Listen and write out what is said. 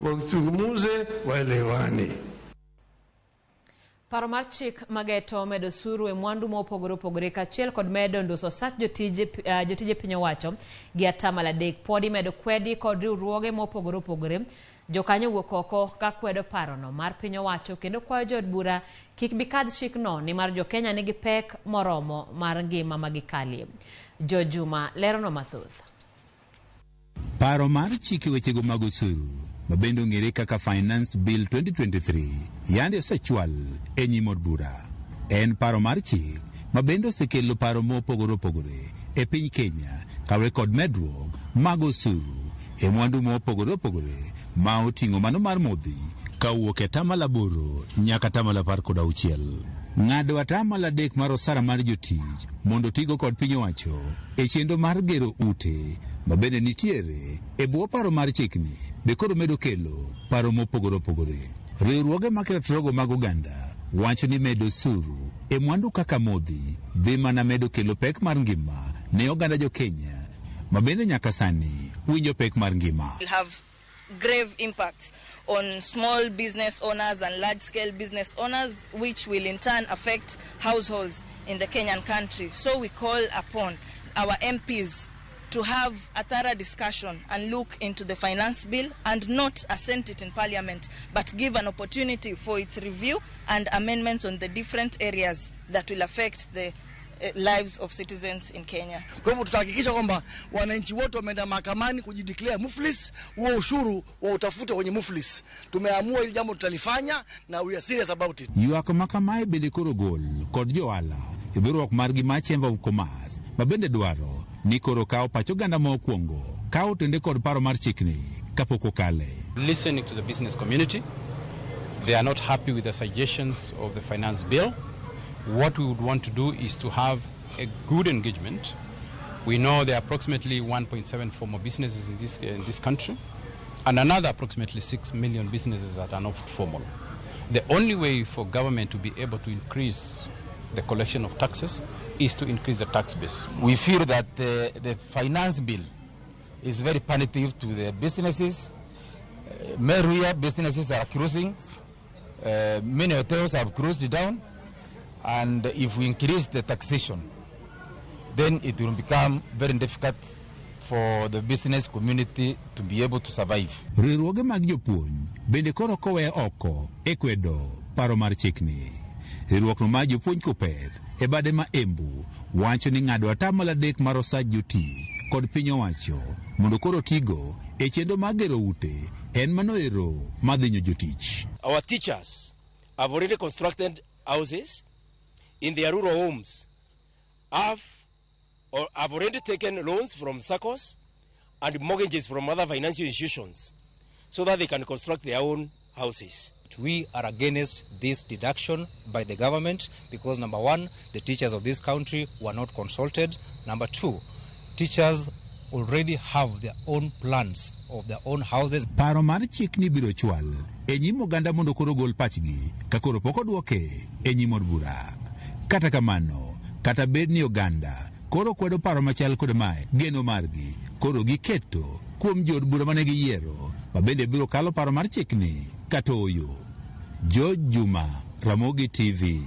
Wazungumze, waelewani. Paro mar chik mageto medo osuru e mwandu mopogore opogore kachiel kod medo nduso sach jotije piny owacho gi atamalo 3 podi medo kwedi kod riwruoge mopogore opogore. Jokanyo wuok oko ka kwedo parono mar piny owacho kendo kwayo jood bura kik bi kadh chikno ni mar jokenya nigi pek moromo mar ngima magikalie. Jojuma lerono mathoth. Paro mar chike wechego mag osuru mabende ong'ere kaka Finance Bill 2023 yande osechwal e nyim od bura. En paro mar chik mabende osekelo paro mopogore opogore e piny Kenya kawe kod medruok mag osuru e mwandu mopogore opogore ma oting'o mano mar modhi kawuok e atamalo 8 nyaka atamalo 16. Ng'ado atamalo 3 mar osara mar jotich mondo tigo kod piny owacho e chenro mar gero ute mabende nitiere e bwo paro mar chikni be koro medo kelo paro mopogore opogore. Riwruoge maketogo mag oganda wacho ni medo osuru e mwandu kaka modhi dhi mana medo kelo pek mar ngima ne oganda jo Kenya mabende nyaka sani winjo pek mar ngima. Will have grave impacts on small business owners and large-scale business owners, which will in turn affect households in the Kenyan country. So we call upon our MPs to have a thorough discussion and look into the finance bill and not assent it in parliament, but give an opportunity for its review and amendments on the different areas that will affect the lives of citizens in Kenya. Kwa hivyo tutahakikisha kwamba wananchi wote wameenda mahakamani kujideclare muflis, huo ushuru wa utafute kwenye muflis. Tumeamua hili jambo tutalifanya na we are serious about it. Ywak makamae bende koro gol kod joala e riwruok margi mar Chamber of Commerce mabende dwaro ni koro kawo pach oganda mokwongo kawo tende kod paro mar chikni kapok okale. Listening to the business community, they are not happy with the suggestions of the finance bill. What we would want to do is to have a good engagement. We know there are approximately 1.7 formal businesses in this country, and another approximately 6 million businesses that are not formal. The only way for government to be able to increase the collection of taxes is to increase the tax base. We feel that the finance bill is very punitive to the businesses. Many businesses are closing. Many hotels have closed down. And if we increase the taxation, then it will become very difficult for the business community to be able to survive. Riwruoge mag jopuonj bende koro kowe oko e kwedo paro mar chikni. Riwruok no mar jopuonj Kupet e bade ma Embu wacho ni ng'ado atamalo 3 mar osach jotich kod piny owacho mondo koro tigo e chenro mag gero ute en mano ero madhinyo jotich. Our teachers have already constructed houses in their rural homes, have already taken loans from SACCOs and mortgages from other financial institutions so that they can construct their own houses. We are against this deduction by the government because, number one, the teachers of this country were not consulted. Number two, teachers already have their own plans of their own houses. Paro mar chikni biro chwal e nyim oganda mondo koro gol pachgi ka koro pok odwoke e nyim od bura. Kata kamano, kata bed ni oganda koro kwedo paro machal kod mae geno margi koro giketo kuom jood bura mane giyiero mabende biro kalo paro mar chikni kata oyo. Jojuma, Ramogi TV.